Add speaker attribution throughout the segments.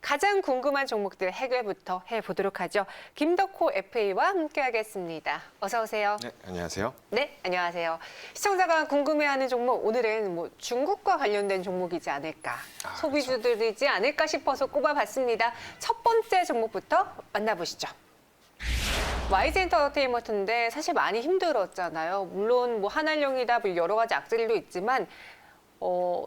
Speaker 1: 가장 궁금한 종목들 해결부터 해보도록 하죠. 김덕호 FA와 함께하겠습니다. 어서 오세요.
Speaker 2: 네, 안녕하세요.
Speaker 1: 네, 안녕하세요. 시청자가 궁금해하는 종목, 오늘은 중국과 관련된 종목이지 않을까, 소비주들이지 않을까 싶어서 꼽아봤습니다. 첫 번째 종목부터 만나보시죠. YG 엔터테인먼트인데 사실 많이 힘들었잖아요. 물론 뭐 한알령이다, 여러 가지 악재들도 있지만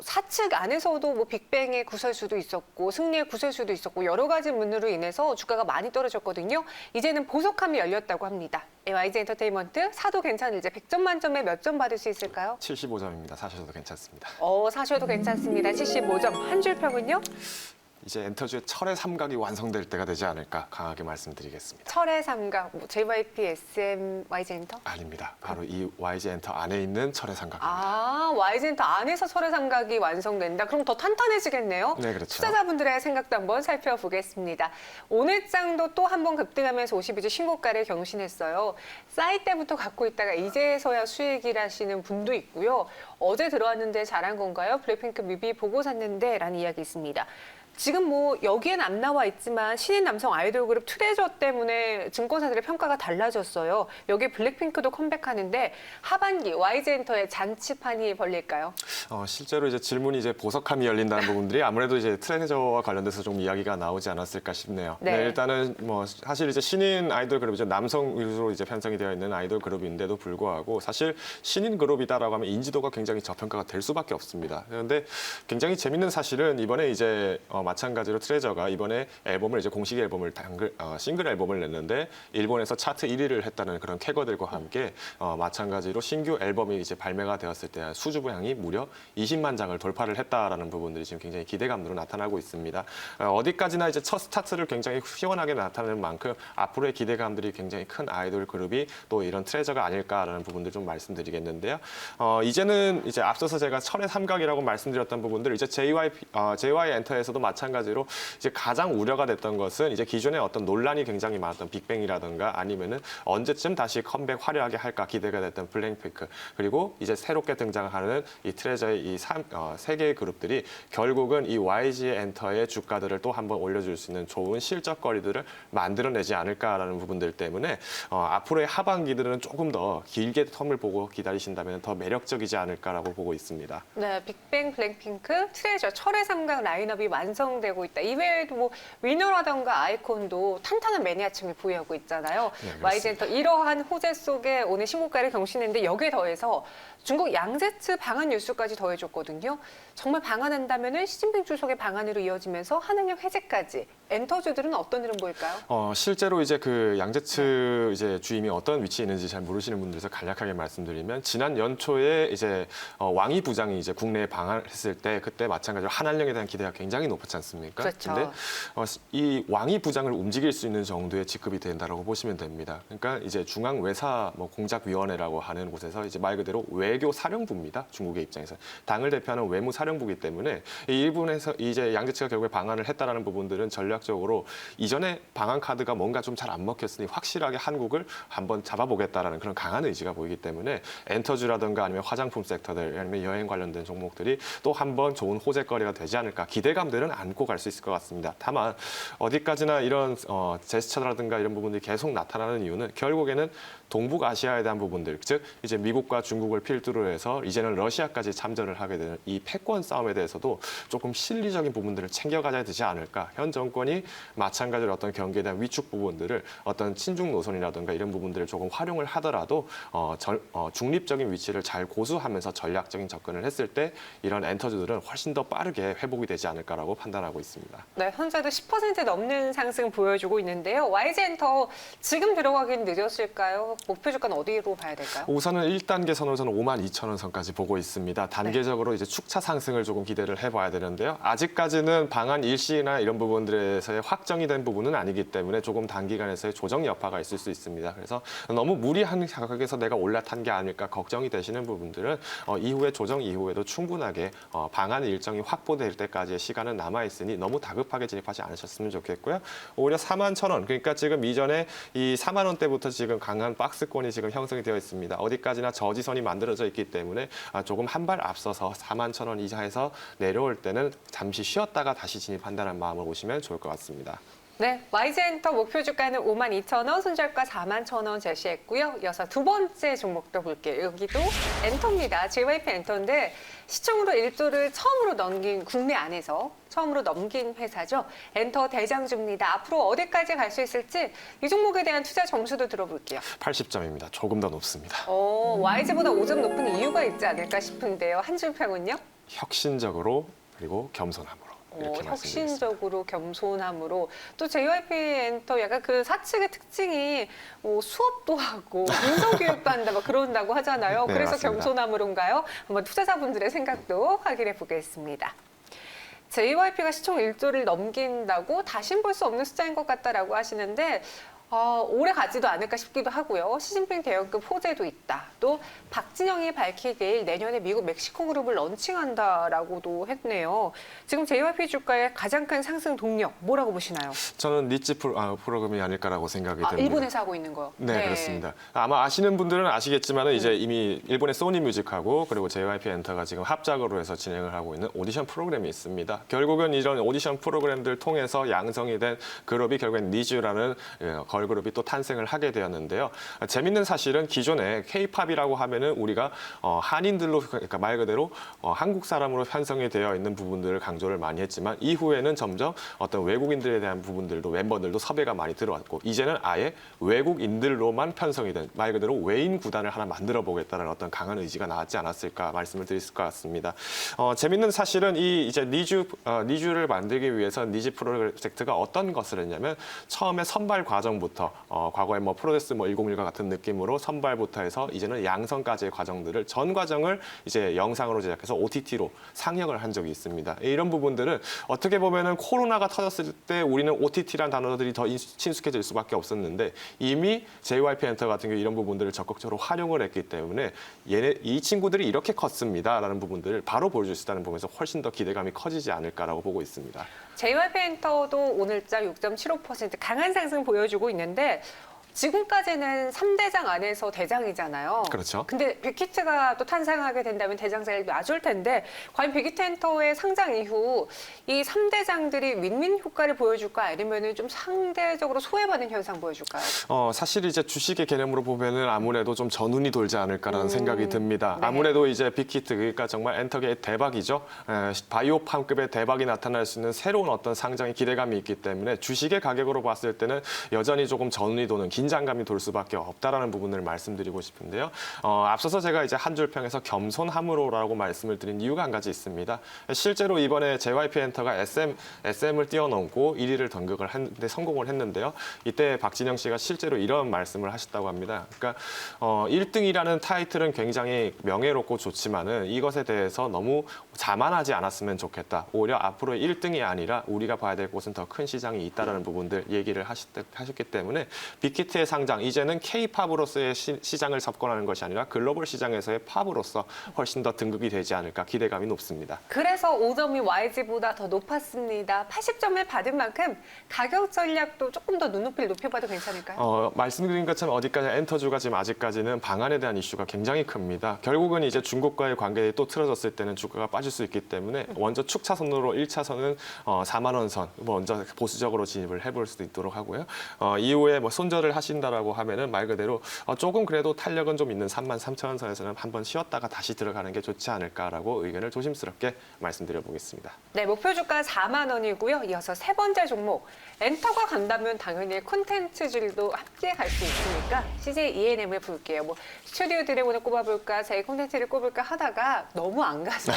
Speaker 1: 사측 안에서도 뭐 빅뱅의 구설수도 있었고 승리의 구설수도 있었고 여러 가지 문으로 인해서 주가가 많이 떨어졌거든요. 이제는 보석함이 열렸다고 합니다. YG 엔터테인먼트 사도 괜찮을지 100점 만점에 몇 점 받을 수 있을까요?
Speaker 2: 75점입니다. 사셔도 괜찮습니다.
Speaker 1: 사셔도 괜찮습니다. 75점. 한 줄 평은요?
Speaker 2: 이제 엔터주의 철의 삼각이 완성될 때가 되지 않을까 강하게 말씀드리겠습니다.
Speaker 1: 철의 삼각, JYP, SM, YG 엔터?
Speaker 2: 아닙니다. 바로 이 YG 엔터 안에 있는 철의 삼각입니다.
Speaker 1: YG 엔터 안에서 철의 삼각이 완성된다. 그럼 더 탄탄해지겠네요.
Speaker 2: 네, 그렇죠.
Speaker 1: 투자자분들의 생각도 한번 살펴보겠습니다. 오늘 장도 또 한 번 급등하면서 52주 신고가를 경신했어요. 쌓일 때부터 갖고 있다가 이제서야 수익이라시는 분도 있고요. 어제 들어왔는데 잘한 건가요? 블랙핑크 뮤비 보고 샀는데 라는 이야기 있습니다. 지금 뭐 여기엔 안 나와 있지만 신인 남성 아이돌 그룹 트레저 때문에 증권사들의 평가가 달라졌어요. 여기 블랙핑크도 컴백하는데 하반기 YG 엔터의 잔치판이 벌릴까요?
Speaker 2: 실제로 이제 질문이 이제 보석함이 열린다는 부분들이 아무래도 이제 트레저와 관련돼서 좀 이야기가 나오지 않았을까 싶네요.
Speaker 1: 네.
Speaker 2: 일단은 뭐 사실 이제 신인 아이돌 그룹이죠. 남성 위주로 이제 편성이 되어 있는 아이돌 그룹인데도 불구하고 사실 신인 그룹이다라고 하면 인지도가 굉장히 저평가가 될 수밖에 없습니다. 그런데 굉장히 재밌는 사실은 이번에 이제 마찬가지로 트레저가 이번에 앨범을 이제 공식 앨범을 싱글 앨범을 냈는데 일본에서 차트 1위를 했다는 그런 쾌거들과 함께 마찬가지로 신규 앨범이 이제 발매가 되었을 때 수주량이 무려 20만 장을 돌파를 했다라는 부분들이 지금 굉장히 기대감으로 나타나고 있습니다. 어디까지나 이제 첫 스타트를 굉장히 시원하게 나타내는 만큼 앞으로의 기대감들이 굉장히 큰 아이돌 그룹이 또 이런 트레저가 아닐까라는 부분들 좀 말씀드리겠는데요. 이제는 이제 앞서서 제가 철의 삼각이라고 말씀드렸던 부분들 이제 JY 엔터에서도 마찬가지로 이제 가장 우려가 됐던 것은 이제 기존에 어떤 논란이 굉장히 많았던 빅뱅이라든가 아니면은 언제쯤 다시 컴백 화려하게 할까 기대가 됐던 블랙핑크 그리고 이제 새롭게 등장하는 이 트레저의 이 세 개의 그룹들이 결국은 이 YG 엔터의 주가들을 또 한번 올려줄 수 있는 좋은 실적거리들을 만들어내지 않을까라는 부분들 때문에 앞으로의 하반기들은 조금 더 길게 텀을 보고 기다리신다면 더 매력적이지 않을까라고 보고 있습니다.
Speaker 1: 네, 빅뱅, 블랙핑크, 트레저, 철의 삼각 라인업이 완성되고 있다. 이외에도 뭐 위너라던가 아이콘도 탄탄한 매니아층을 보유하고 있잖아요.
Speaker 2: 네,
Speaker 1: YG 엔터 이러한 호재 속에 오늘 신고가를 경신했는데 여기에 더해서 중국 양제츠 방한 뉴스까지 더해줬거든요. 정말 방한한다면은 시진핑 주석의 방한으로 이어지면서 한은령 해제까지 엔터주들은 어떤 흐름 보일까요?
Speaker 2: 실제로 이제 그 양제츠 이제 주임이 어떤 위치에 있는지 잘 모르시는 분들에서 간략하게 말씀드리면 지난 연초에 이제 왕이 부장이 이제 국내에 방한했을 때 그때 마찬가지로 한한령에 대한 기대가 굉장히 높았지 않습니까?
Speaker 1: 그렇죠.
Speaker 2: 근데 이 왕이 부장을 움직일 수 있는 정도의 직급이 된다라고 보시면 됩니다. 그러니까 이제 중앙 외사 뭐 공작위원회라고 하는 곳에서 이제 말 그대로 외교 사령부입니다. 중국의 입장에서 당을 대표하는 외무 사령부이기 때문에 이 일본에서 이제 양제츠가 결국에 방한을 했다라는 부분들은 전략적으로 이전에 방한 카드가 뭔가 좀 잘 안 먹혔으니 확실하게 한국을 한번 잡아보겠다라는 그런 강한 의지가 보이기 때문에 엔터주라든가 아니면 화장품 섹터들 아니면 여행 관련된 종목들이 또 한번 좋은 호재거리가 되지 않을까 기대감들은 안고 갈 수 있을 것 같습니다. 다만 어디까지나 이런 제스처라든가 이런 부분들이 계속 나타나는 이유는 결국에는 동북아시아에 대한 부분들, 즉 이제 미국과 중국을 필두로 해서 이제는 러시아까지 참전을 하게 되는 이 패권 싸움에 대해서도 조금 실리적인 부분들을 챙겨가야 되지 않을까. 현 정권이 마찬가지로 어떤 경기에 대한 위축 부분들을 어떤 친중 노선이라든가 이런 부분들을 조금 활용을 하더라도 중립적인 위치를 잘 고수하면서 전략적인 접근을 했을 때 이런 엔터주들은 훨씬 더 빠르게 회복이 되지 않을까라고 판단하고 있습니다.
Speaker 1: 네, 현재도 10% 넘는 상승 보여주고 있는데요. YG 엔터 지금 들어가긴 늦었을까요? 목표 주가는 어디로 봐야 될까요?
Speaker 2: 우선은 1단계 선으로서는 52,000원 선까지 보고 있습니다. 단계적으로 이제 축차 상승을 조금 기대를 해봐야 되는데요. 아직까지는 방한 일시나 이런 부분들에서의 확정이 된 부분은 아니기 때문에 조금 단기간에서의 조정 여파가 있을 수 있습니다. 그래서 너무 무리한 가격에서 내가 올라탄 게 아닐까 걱정이 되시는 부분들은 이후에 조정 이후에도 충분하게 방한 일정이 확보될 때까지의 시간은 남아 남아있으니 너무 다급하게 진입하지 않으셨으면 좋겠고요. 오히려 41,000원, 그러니까 지금 이전에 이 4만 원대부터 지금 강한 박스권이 지금 형성이 되어 있습니다. 어디까지나 저지선이 만들어져 있기 때문에 조금 한 발 앞서서 41,000원 이하에서 내려올 때는 잠시 쉬었다가 다시 진입한다는 마음을 보시면 좋을 것 같습니다.
Speaker 1: 네, YG엔터 목표 주가는 52,000원, 손절가 41,000원 제시했고요. 이어서 두 번째 종목도 볼게요. 여기도 엔터입니다. JYP 엔터인데 시총으로 1조를 처음으로 넘긴 국내 안에서 처음으로 넘긴 회사죠. 엔터 대장주입니다. 앞으로 어디까지 갈 수 있을지 이 종목에 대한 투자 점수도 들어볼게요.
Speaker 2: 80점입니다. 조금 더 높습니다.
Speaker 1: YG보다 5점 높은 이유가 있지 않을까 싶은데요. 한 줄 평은요?
Speaker 2: 혁신적으로 그리고 겸손함으로. 이렇게 말씀드리겠습니다.
Speaker 1: 혁신적으로 겸손함으로 또 JYP 엔터 약간 그 사측의 특징이 수업도 하고 인성교육도 한다 막 그런다고 하잖아요.
Speaker 2: 네,
Speaker 1: 그래서
Speaker 2: 맞습니다.
Speaker 1: 겸손함으로인가요? 한번 투자자분들의 생각도 확인해 보겠습니다. JYP가 시총 1조를 넘긴다고 다신 볼 수 없는 숫자인 것 같다라고 하시는데 오래 가지도 않을까 싶기도 하고요. 시진핑 대형급 호재도 있다. 또 박진영이 밝히길 내년에 미국 멕시코 그룹을 런칭한다라고도 했네요. 지금 JYP 주가의 가장 큰 상승 동력 뭐라고 보시나요?
Speaker 2: 저는 니치 프로그램이 아닐까라고 생각이 듭니다.
Speaker 1: 일본에서 하고 있는 거요?
Speaker 2: 네, 그렇습니다. 아마 아시는 분들은 아시겠지만 이제 이미 일본의 소니 뮤직하고 그리고 JYP 엔터가 지금 합작으로 해서 진행을 하고 있는 오디션 프로그램이 있습니다. 결국은 이런 오디션 프로그램들 통해서 양성이 된 그룹이 결국엔 니즈라는 걸그룹이 또 탄생을 하게 되었는데요. 재밌는 사실은 기존에 K-팝이라고 하면은 우리가 한인들로 그러니까 말 그대로 한국 사람으로 편성이 되어 있는 부분들을 강조를 많이 했지만 이후에는 점점 어떤 외국인들에 대한 부분들도 멤버들도 섭외가 많이 들어왔고 이제는 아예 외국인들로만 편성이 된 말 그대로 외인 구단을 하나 만들어 보겠다는 어떤 강한 의지가 나왔지 않았을까 말씀을 드릴 것 같습니다. 재밌는 사실은 이 이제 니즈를 만들기 위해서 니즈 프로젝트가 어떤 것을 했냐면 처음에 선발 과정부터 과거에 뭐 프로데스 101과 같은 느낌으로 선발부터 해서 이제는 양성까지의 과정들을 전 과정을 이제 영상으로 제작해서 OTT로 상영을 한 적이 있습니다. 이런 부분들은 어떻게 보면은 코로나가 터졌을 때 우리는 OTT란 단어들이 더 친숙해질 수밖에 없었는데 이미 JYP 엔터 같은 경우 이런 부분들을 적극적으로 활용을 했기 때문에 이 친구들이 이렇게 컸습니다라는 부분들을 바로 보여줄 수 있다는 부분에서 훨씬 더 기대감이 커지지 않을까라고 보고 있습니다.
Speaker 1: JYP 엔터도 오늘자 6.75% 강한 상승 보여주고 있는데 지금까지는 3대장 안에서 대장이잖아요.
Speaker 2: 그렇죠.
Speaker 1: 근데 빅히트가 또 탄생하게 된다면 대장 자리를 놔줄 텐데 과연 빅히트 엔터의 상장 이후 이 3대장들이 윈윈 효과를 보여줄까 아니면은 좀 상대적으로 소외받는 현상 보여줄까요?
Speaker 2: 사실 이제 주식의 개념으로 보면은 아무래도 좀 전운이 돌지 않을까라는 생각이 듭니다.
Speaker 1: 네.
Speaker 2: 아무래도 이제 빅히트 그러니까 정말 엔터계의 대박이죠. 바이오팜급의 대박이 나타날 수 있는 새로운 어떤 상장의 기대감이 있기 때문에 주식의 가격으로 봤을 때는 여전히 조금 전운이 도는 긴장감이 돌 수밖에 없다라는 부분을 말씀드리고 싶은데요. 앞서서 제가 이제 한 줄 평에서 겸손함으로라고 말씀을 드린 이유가 한 가지 있습니다. 실제로 이번에 JYP 엔터가 SM을 뛰어넘고 1위를 등극을 했는데 성공을 했는데요. 이때 박진영 씨가 실제로 이런 말씀을 하셨다고 합니다. 그러니까 1등이라는 타이틀은 굉장히 명예롭고 좋지만은 이것에 대해서 너무 자만하지 않았으면 좋겠다. 오히려 앞으로 1등이 아니라 우리가 봐야 될 곳은 더 큰 시장이 있다라는 부분들 얘기를 하셨기 때문에 빅히트의 상장, 이제는 K-팝으로서의 시장을 접근하는 것이 아니라 글로벌 시장에서의 팝으로서 훨씬 더 등극이 되지 않을까 기대감이 높습니다.
Speaker 1: 그래서 5점이 YG보다 더 높았습니다. 80점을 받은 만큼 가격 전략도 조금 더 눈높이를 높여봐도 괜찮을까요?
Speaker 2: 말씀드린 것처럼 어디까지 엔터주가 지금 아직까지는 방안에 대한 이슈가 굉장히 큽니다. 결국은 이제 중국과의 관계에 또 틀어졌을 때는 주가가 빠질 수 있기 때문에 먼저 축차선으로 1차선은 4만 원 선 먼저 보수적으로 진입을 해볼 수도 있도록 하고요. 이후에 뭐 손절을 하신다라고 하면은 말 그대로 조금 그래도 탄력은 좀 있는 33,000원 선에서는 한번 쉬었다가 다시 들어가는 게 좋지 않을까라고 의견을 조심스럽게 말씀드려 보겠습니다.
Speaker 1: 네, 목표 주가 4만 원이고요. 이어서 세 번째 종목. 엔터가 간다면 당연히 콘텐츠질도 함께 갈 수 있으니까 CJ ENM을 볼게요. 뭐 스튜디오 드래곤을 꼽아볼까, 제 콘텐츠를 꼽을까 하다가 너무 안 가서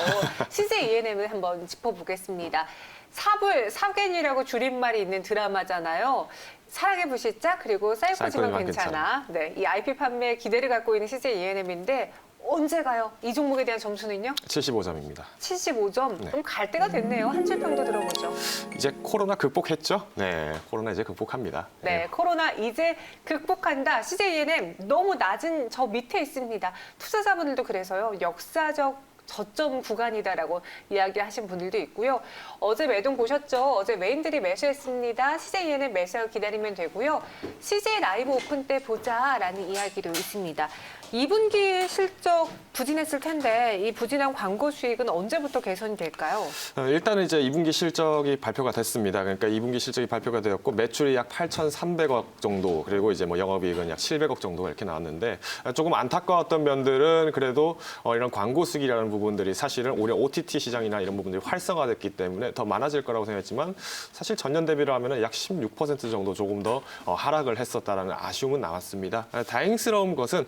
Speaker 1: CJ ENM을 한번 짚어보겠습니다. 사불사겐이라고 줄임말이 있는 드라마잖아요. 사랑의 불시착 그리고 사이코지만 괜찮아. 네, 이 IP 판매에 기대를 갖고 있는 CJ ENM인데 언제 가요? 이 종목에 대한 점수는요?
Speaker 2: 75점입니다.
Speaker 1: 75점?
Speaker 2: 네.
Speaker 1: 그럼 갈 때가 됐네요. 한 줄 평도 들어보죠.
Speaker 2: 이제 코로나 극복했죠? 네, 코로나 이제 극복합니다.
Speaker 1: 네, 코로나 이제 극복한다. CJ ENM 너무 낮은 저 밑에 있습니다. 투자자분들도 그래서요. 역사적 저점 구간이다라고 이야기하신 분들도 있고요. 어제 매동 보셨죠? 어제 메인들이 매수했습니다. CJENM 매수 기다리면 되고요. CJ 라이브 오픈 때 보자라는 이야기도 있습니다. 2분기 실적 부진했을 텐데 이 부진한 광고 수익은 언제부터 개선이 될까요?
Speaker 2: 일단은 이제 2분기 실적이 발표가 됐습니다. 그러니까 2분기 실적이 발표가 되었고 매출이 약 8,300억 정도 그리고 이제 뭐 영업이익은 약 700억 정도가 이렇게 나왔는데 조금 안타까웠던 면들은 그래도 이런 광고 수익이라는 부분들이 사실은 올해 OTT 시장이나 이런 부분들이 활성화됐기 때문에 더 많아질 거라고 생각했지만 사실 전년 대비로 하면은 약 16% 정도 조금 더 하락을 했었다라는 아쉬움은 남았습니다. 다행스러운 것은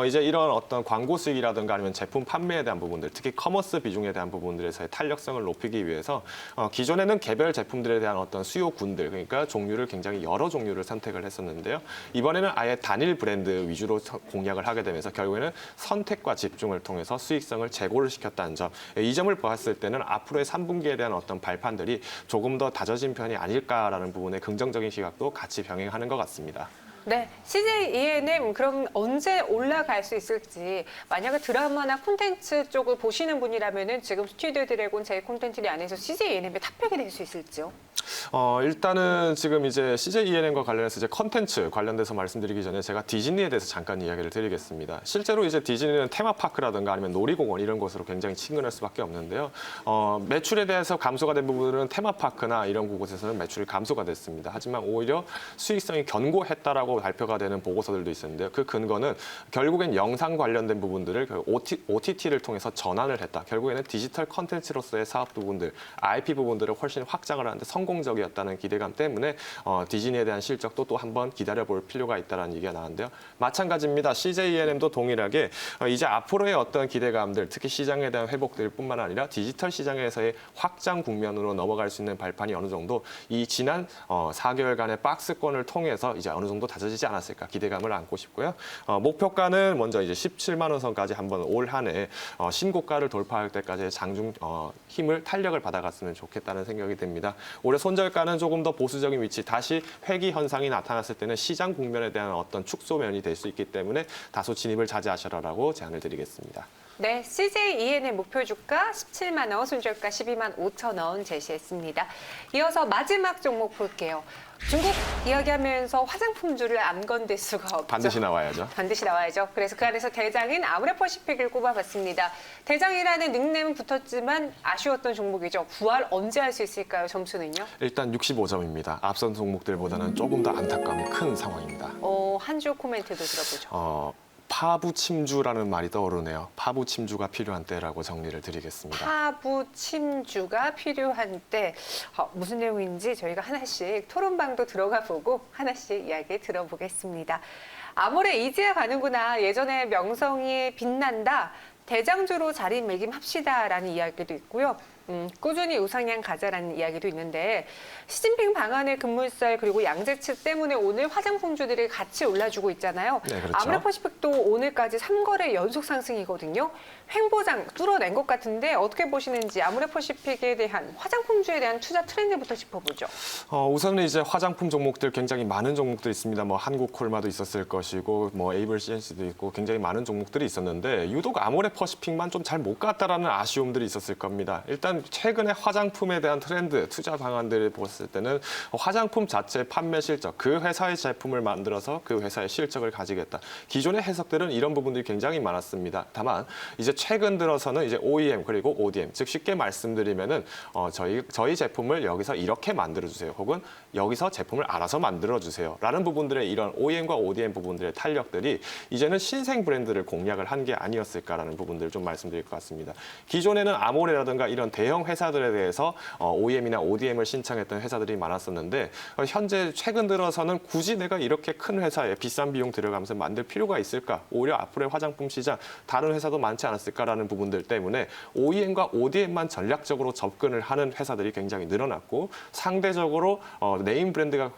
Speaker 2: 이제 이런 어떤 광고 수익이라든가 아니면 제품 판매에 대한 부분들, 특히 커머스 비중에 대한 부분들에서의 탄력성을 높이기 위해서 기존에는 개별 제품들에 대한 어떤 수요군들, 그러니까 종류를 굉장히 여러 종류를 선택을 했었는데요. 이번에는 아예 단일 브랜드 위주로 공략을 하게 되면서 결국에는 선택과 집중을 통해서 수익성을 제고를 시켰다는 점. 이 점을 봤을 때는 앞으로의 3분기에 대한 어떤 발판들이 조금 더 다져진 편이 아닐까라는 부분의 긍정적인 시각도 같이 병행하는 것 같습니다.
Speaker 1: 네, CJENM 그럼 언제 올라갈 수 있을지 만약에 드라마나 콘텐츠 쪽을 보시는 분이라면은 지금 스튜디오 드래곤 제 콘텐츠 안에서 CJENM이 탑픽이 될 수 있을지요?
Speaker 2: 일단은 지금 이제 CJENM과 관련해서 이제 컨텐츠 관련돼서 말씀드리기 전에 제가 디즈니에 대해서 잠깐 이야기를 드리겠습니다. 실제로 이제 디즈니는 테마파크라든가 아니면 놀이공원 이런 곳으로 굉장히 친근할 수밖에 없는데요. 매출에 대해서 감소가 된 부분은 테마파크나 이런 곳에서는 매출이 감소가 됐습니다. 하지만 오히려 수익성이 견고했다라고 발표가 되는 보고서들도 있었는데요. 그 근거는 결국엔 영상 관련된 부분들을 OTT를 통해서 전환을 했다. 결국에는 디지털 컨텐츠로서의 사업 부분들, IP 부분들을 훨씬 확장을 하는데 성공적이었다는 기대감 때문에 디즈니에 대한 실적도 또 한번 기다려볼 필요가 있다는 얘기가 나왔는데요. 마찬가지입니다. CJENM도 동일하게 이제 앞으로의 어떤 기대감들, 특히 시장에 대한 회복들 뿐만 아니라 디지털 시장에서의 확장 국면으로 넘어갈 수 있는 발판이 어느 정도 이 지난 4개월간의 박스권을 통해서 이제 어느 정도 다져지지 않았을까 기대감을 안고 싶고요. 목표가는 먼저 이제 17만 원 선까지 한번 올 한 해 신고가를 돌파할 때까지 장중 힘을 탄력을 받아갔으면 좋겠다는 생각이 듭니다. 올해 손절가는 조금 더 보수적인 위치, 다시 회귀 현상이 나타났을 때는 시장 국면에 대한 어떤 축소면이 될 수 있기 때문에 다소 진입을 자제하셔라라고 제안을 드리겠습니다.
Speaker 1: 네, CJENM 목표 주가 17만 원, 손절가 12만 5천 원 제시했습니다. 이어서 마지막 종목 볼게요. 중국 이야기하면서 화장품주를 안 건들 수가 없죠.
Speaker 2: 반드시 나와야죠.
Speaker 1: 반드시 나와야죠. 그래서 그 안에서 대장인 아모레퍼시픽을 꼽아봤습니다. 대장이라는 닉네임은 붙었지만 아쉬웠던 종목이죠. 부활 언제 할 수 있을까요? 점수는요?
Speaker 2: 일단 65점입니다. 앞선 종목들보다는 조금 더 안타까움이 큰 상황입니다.
Speaker 1: 한 주 코멘트도 들어보죠.
Speaker 2: 파부침주라는 말이 떠오르네요. 파부침주가 필요한 때라고 정리를 드리겠습니다.
Speaker 1: 파부침주가 필요한 때 무슨 내용인지 저희가 하나씩 토론방도 들어가 보고 하나씩 이야기 들어보겠습니다. 아모레 이제야 가는구나. 예전에 명성이 빛난다. 대장주로 자리매김합시다라는 이야기도 있고요. 꾸준히 우상향 가자라는 이야기도 있는데 시진핑 방한의 급물살 그리고 양재측 때문에 오늘 화장품주들이 같이 올라주고 있잖아요.
Speaker 2: 네, 그렇죠.
Speaker 1: 아모레퍼시픽도 오늘까지 3거래 연속 상승이거든요. 횡보장 뚫어낸 것 같은데 어떻게 보시는지 아모레퍼시픽에 대한 화장품주에 대한 투자 트렌드부터 짚어보죠.
Speaker 2: 우선은 이제 화장품 종목들 굉장히 많은 종목들이 있습니다. 뭐 한국콜마도 있었을 것이고 뭐 에이블 CNC도 있고 굉장히 많은 종목들이 있었는데 유독 아모레퍼시픽만 좀 잘 못 갔다라는 아쉬움들이 있었을 겁니다. 일단 최근에 화장품에 대한 트렌드, 투자 방안들을 봤을 때는 화장품 자체 판매 실적, 그 회사의 제품을 만들어서 그 회사의 실적을 가지겠다. 기존의 해석들은 이런 부분들이 굉장히 많았습니다. 다만 이제 최근 들어서는 이제 OEM 그리고 ODM, 즉 쉽게 말씀드리면은 저희 제품을 여기서 이렇게 만들어 주세요. 혹은 여기서 제품을 알아서 만들어 주세요라는 부분들의 이런 OEM과 ODM 부분들의 탄력들이 이제는 신생 브랜드를 공략을 한 게 아니었을까라는 부분들을 좀 말씀드릴 것 같습니다. 기존에는 아모레라든가 이런 대형 회사들에 대해서 OEM이나 ODM을 신청했던 회사들이 많았었는데 현재 최근 들어서는 굳이 내가 이렇게 큰 회사에 비싼 비용 들여가면서 만들 필요가 있을까? 오히려 앞으로의 화장품 시장 다른 회사도 많지 않았을까라는 부분들 때문에 OEM과 ODM만 전략적으로 접근을 하는 회사들이 굉장히 늘어났고 상대적으로 네임 브랜드가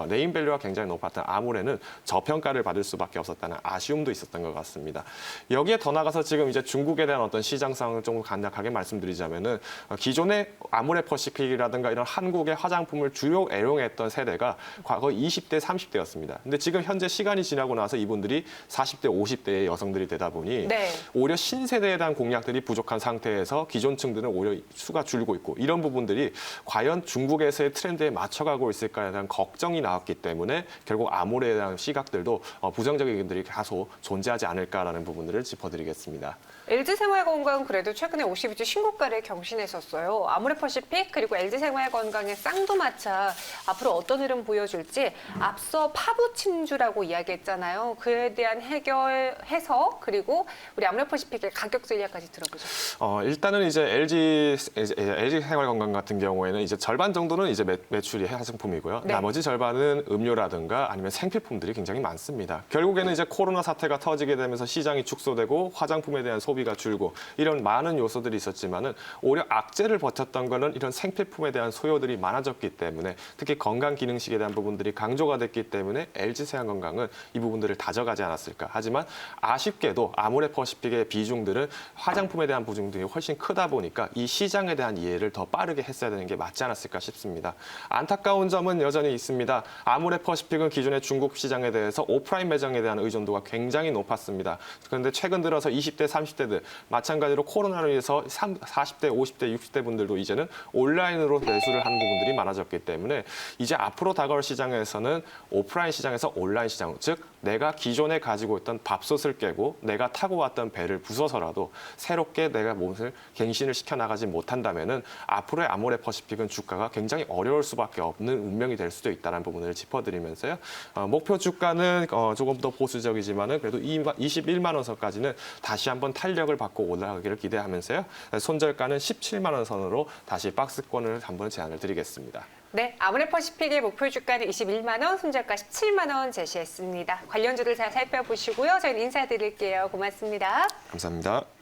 Speaker 2: 네임 밸류가 굉장히 높았던 아모레는 저평가를 받을 수밖에 없었다는 아쉬움도 있었던 것 같습니다. 여기에 더 나가서 지금 이제 중국에 대한 어떤 시장 상황을 좀 간략하게 말씀드리자면 보면은 기존의 아모레퍼시픽이라든가 이런 한국의 화장품을 주요 애용했던 세대가 과거 20대, 30대였습니다. 근데 지금 현재 시간이 지나고 나서 이분들이 40대, 50대의 여성들이 되다 보니
Speaker 1: 네.
Speaker 2: 오히려 신세대에 대한 공약들이 부족한 상태에서 기존층들은 오히려 수가 줄고 있고 이런 부분들이 과연 중국에서의 트렌드에 맞춰가고 있을까에 대한 걱정이 나왔기 때문에 결국 아모레에 대한 시각들도 부정적인 의견들이 다소 존재하지 않을까라는 부분들을 짚어드리겠습니다.
Speaker 1: LG생활건강은 그래도 최근에 52주 신고가를 경신했었어요. 아모레퍼시픽 그리고 LG생활건강의 쌍두마차 앞으로 어떤 흐름 보여줄지 앞서 파부침주라고 이야기했잖아요. 그에 대한 해결해서 그리고 우리 아모레퍼시픽의 가격 전략까지 들어보죠.
Speaker 2: 일단은 이제 LG 생활건강 같은 경우에는 이제 절반 정도는 이제 매출이 화장품이고요.
Speaker 1: 네.
Speaker 2: 나머지 절반은 음료라든가 아니면 생필품들이 굉장히 많습니다. 결국에는 이제 코로나 사태가 터지게 되면서 시장이 축소되고 화장품에 대한 소비가 줄고 이런 많은 요소들이 있었지만은 오히려 악재를 버텼던 거는 이런 생필품에 대한 소요들이 많아졌기 때문에 특히 건강기능식에 대한 부분들이 강조가 됐기 때문에 LG생활건강은 이 부분들을 다져가지 않았을까. 하지만 아쉽게도 아모레퍼시픽의 비중들은 화장품에 대한 비중들이 훨씬 크다 보니까 이 시장에 대한 이해를 더 빠르게 했어야 되는 게 맞지 않았을까 싶습니다. 안타까운 점은 여전히 있습니다. 아모레퍼시픽은 기존의 중국 시장에 대해서 오프라인 매장에 대한 의존도가 굉장히 높았습니다. 그런데 최근 들어서 20대, 30대들 마찬가지로 코로나로 인해서 40대, 50대, 60대 분들도 이제는 온라인으로 매수를 하는 부분들이 많아졌기 때문에 이제 앞으로 다가올 시장에서는 오프라인 시장에서 온라인 시장, 즉 내가 기존에 가지고 있던 밥솥을 깨고 내가 타고 왔던 배를 부숴서라도 새롭게 내가 몸을 갱신을 시켜나가지 못한다면은 앞으로의 아모레퍼시픽은 주가가 굉장히 어려울 수밖에 없는 운명이 될 수도 있다는 부분을 짚어드리면서요. 목표 주가는 조금 더 보수적이지만은 그래도 21만 원 선까지는 다시 한번 탄력을 받고 올라가기를 기대하면서요. 손절가는 17만 원 선으로 다시 박스권을 한번 제안을 드리겠습니다.
Speaker 1: 네, 아모레퍼시픽의 목표 주가는 21만 원, 손절가 17만 원 제시했습니다. 관련주들 잘 살펴보시고요. 저희는 인사드릴게요. 고맙습니다.
Speaker 2: 감사합니다.